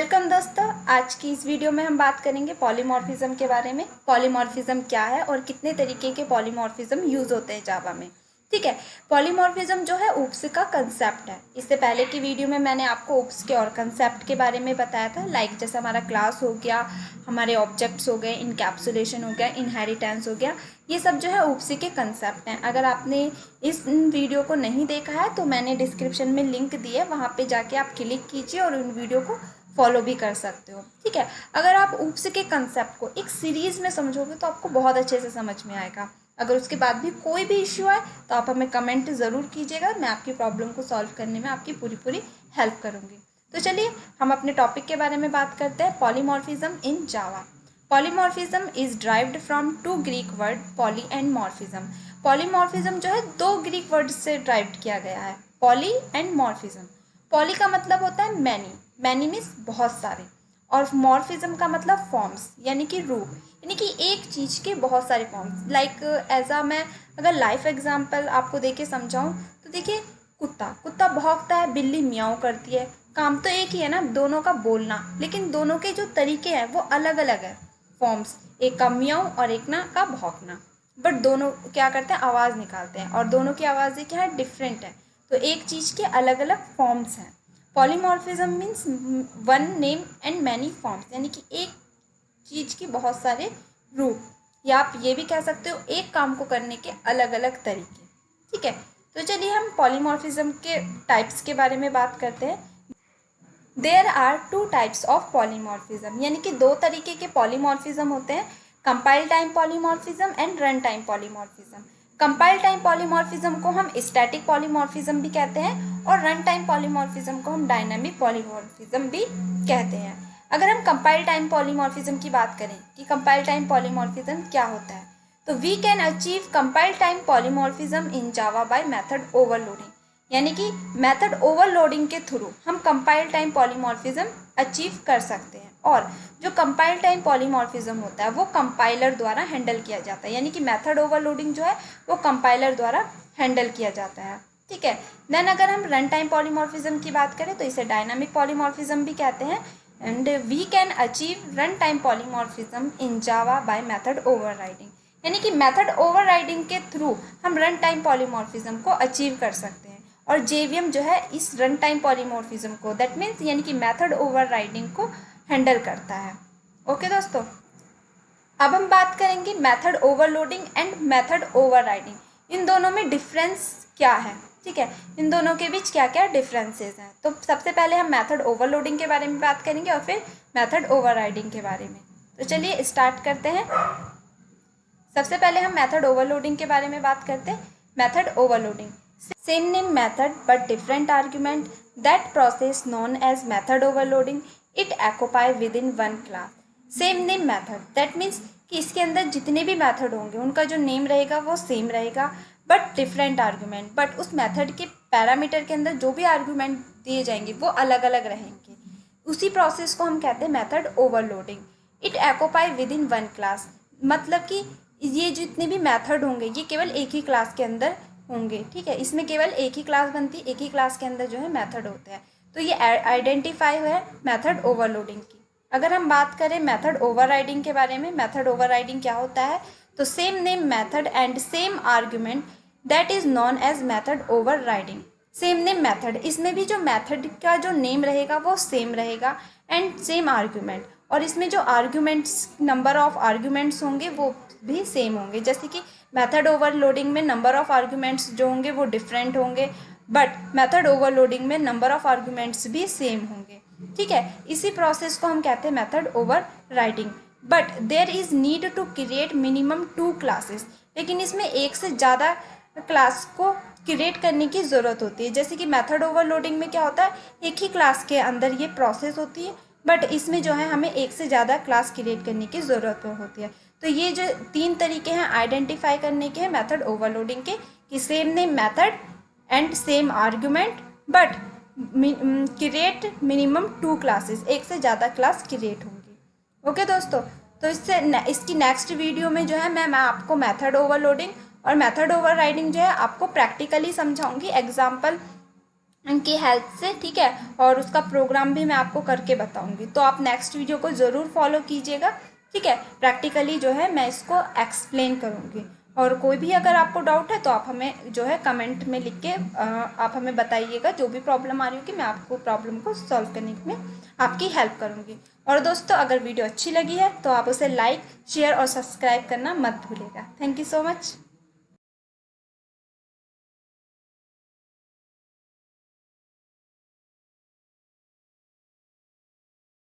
Welcome दोस्तों। आज की इस वीडियो में हम बात करेंगे पॉलीमॉर्फिज्म के बारे में। पॉलीमॉर्फिज्म क्या है और कितने तरीके के पॉलीमॉर्फिज्म यूज होते हैं जावा में। ठीक है, पॉलीमॉर्फिज्म जो है ऊप्स का कंसेप्ट है। इससे पहले की वीडियो में मैंने आपको ऊप्स के और कंसेप्ट के बारे में बताया था, लाइक जैसे हमारा क्लास हो गया, हमारे ऑब्जेक्ट्स हो गए, इनकैप्सुलेशन हो गया, इनहेरिटेंस हो गया, ये सब जो है ऊप्स के कंसेप्ट हैं। अगर आपने इस वीडियो को नहीं देखा है तो मैंने डिस्क्रिप्शन में लिंक दी है, वहाँ पे जाके आप क्लिक कीजिए और उन वीडियो को फॉलो भी कर सकते हो। ठीक है, अगर आप ऊप्स के कंसेप्ट को एक सीरीज़ में समझोगे तो आपको बहुत अच्छे से समझ में आएगा। अगर उसके बाद भी कोई भी इश्यू आए तो आप हमें कमेंट ज़रूर कीजिएगा, मैं आपकी प्रॉब्लम को सॉल्व करने में आपकी पूरी हेल्प करूँगी। तो चलिए हम अपने टॉपिक के बारे में बात करते हैं, polymorphism in Java. Polymorphism is derived from two Greek word poly and morphism. Polymorphism जो है दो ग्रीक वर्ड से ड्राइव्ड किया गया है, पॉली एंड मॉर्फिज्म। पॉली का मतलब होता है मैनी, मैनी मीन्स बहुत सारे, और मॉर्फिज्म का मतलब फॉर्म्स यानी कि रूप, यानी कि एक चीज़ के बहुत सारे फॉर्म्स। लाइक मैं अगर लाइफ एग्जांपल आपको देके समझाऊं तो देखिए, कुत्ता कुत्ता भौंकता है, बिल्ली म्याऊं करती है, काम तो एक ही है ना दोनों का बोलना, लेकिन दोनों के जो तरीके हैं वो अलग अलग है फॉर्म्स, एक का म्याऊं और एक ना का भौंकना, बट दोनों क्या करते हैं, आवाज़ निकालते हैं और दोनों की आवाज़ें क्या है, डिफरेंट है। तो एक चीज़ के अलग अलग फॉर्म्स हैं। Polymorphism means one name and many forms, यानी कि एक चीज़ के बहुत सारे रूप, या आप ये भी कह सकते हो एक काम को करने के अलग अलग तरीके। ठीक है, तो चलिए हम पॉलीमॉर्फिज्म के टाइप्स के बारे में बात करते हैं। There are two types of polymorphism, यानी कि दो तरीके के पॉलीमॉर्फिज्म होते हैं, compile time polymorphism and run time polymorphism. Compile time polymorphism को हम स्टैटिक पॉलीमॉर्फिज्म भी कहते हैं और रन टाइम पॉलीमॉर्फिज्म को हम डायनामिक पॉलीमॉर्फिज्म भी कहते हैं। अगर हम कंपाइल टाइम पॉलीमॉर्फिज्म की बात करें कि कंपाइल टाइम पॉलीमॉर्फिज्म क्या होता है, तो we can achieve compile time polymorphism in Java by method overloading, यानी कि मेथड ओवरलोडिंग के थ्रू हम कंपाइल टाइम पॉलीमॉर्फिज्म अचीव कर सकते हैं। और जो कंपाइल टाइम पॉलीमॉर्फिज्म होता है वो कंपाइलर द्वारा हैंडल किया जाता है, यानी कि मेथड ओवरलोडिंग जो है वो कंपाइलर द्वारा हैंडल किया जाता है। ठीक है, देन अगर हम रन टाइम पॉलीमॉर्फिज्म की बात करें तो इसे डायनामिक पॉलीमॉर्फिज्म भी कहते हैं, and we can achieve run time polymorphism in Java by method overriding, यानी कि मेथड ओवरराइडिंग के थ्रू हम रन टाइम पॉलीमॉर्फिज्म को अचीव कर सकते हैं। और जेवीएम जो है इस रन टाइम पॉलीमॉर्फिज्म को, दैट मीन्स यानी कि मेथड ओवरराइडिंग को हैंडल करता है। ओके दोस्तों, अब हम बात करेंगे method overloading and method overriding, इन दोनों में डिफरेंस क्या है। ठीक है, इन दोनों के बीच क्या क्या डिफरेंसेस हैं। तो सबसे पहले हम मेथड ओवरलोडिंग के बारे में बात करेंगे और फिर मेथड ओवरराइडिंग के बारे में। तो चलिए स्टार्ट करते हैं। सबसे पहले हम मेथड ओवरलोडिंग के बारे में बात करते हैं। Method overloading, same name method but different argument, that process known as method overloading, it occupy within one class. Same name method, that means कि इसके अंदर जितने भी मेथड होंगे उनका जो नेम रहेगा वो सेम रहेगा, बट डिफरेंट आर्गूमेंट, बट उस मेथड के पैरामीटर के अंदर जो भी आर्गूमेंट दिए जाएंगे वो अलग अलग रहेंगे। उसी प्रोसेस को हम कहते हैं method overloading. It occupy with in one class, मतलब कि ये जितने भी मेथड होंगे ये केवल एक ही क्लास के अंदर होंगे। ठीक है, इसमें केवल एक ही क्लास बनती है, एक ही क्लास के अंदर जो है मेथड होते हैं। तो ये आइडेंटिफाई है मेथड ओवरलोडिंग की। अगर हम बात करें मेथड ओवरराइडिंग के बारे में, मेथड ओवरराइडिंग क्या होता है, तो same name method and same argument, that is known as method overriding. Same name method, इसमें भी जो मेथड का जो नेम रहेगा वो सेम रहेगा एंड सेम आर्ग्यूमेंट, और इसमें जो आर्ग्यूमेंट्स, नंबर ऑफ आर्ग्यूमेंट्स होंगे वो भी सेम होंगे। जैसे कि मेथड ओवरलोडिंग में नंबर ऑफ आर्ग्यूमेंट्स जो होंगे वो डिफरेंट होंगे, बट मेथड ओवरलोडिंग में नंबर ऑफ आर्ग्यूमेंट्स भी सेम होंगे। ठीक है, इसी प्रोसेस को हम कहते हैं method overriding. But there is need to create minimum 2 classes, लेकिन इसमें एक से ज़्यादा क्लास को क्रिएट करने की ज़रूरत होती है। जैसे कि मेथड ओवरलोडिंग में क्या होता है, एक ही क्लास के अंदर ये प्रोसेस होती है, बट इसमें जो है हमें एक से ज़्यादा क्लास क्रिएट करने की ज़रूरत होती है। तो ये जो 3 तरीके हैं आइडेंटिफाई करने के हैं मेथड ओवरलोडिंग के, कि same name method and same argument but create minimum 2 classes, एक से ज़्यादा क्लास क्रिएट होंगी। ओके दोस्तों, तो इसकी नेक्स्ट वीडियो में जो है मैं आपको मेथड ओवरलोडिंग और मेथड ओवरराइडिंग जो है आपको प्रैक्टिकली समझाऊंगी, एग्जाम्पल उनकी हेल्प से, ठीक है। और उसका प्रोग्राम भी मैं आपको करके बताऊंगी, तो आप नेक्स्ट वीडियो को ज़रूर फॉलो कीजिएगा, ठीक है। प्रैक्टिकली जो है मैं इसको एक्सप्लेन करूंगी। और कोई भी अगर आपको डाउट है तो आप हमें जो है कमेंट में लिख के आप हमें बताइएगा, जो भी प्रॉब्लम आ रही होगी मैं आपको प्रॉब्लम को सॉल्व करने में आपकी हेल्प करूंगी। और दोस्तों, अगर वीडियो अच्छी लगी है तो आप उसे लाइक, शेयर और सब्सक्राइब करना मत भूलिएगा। Thank you so much.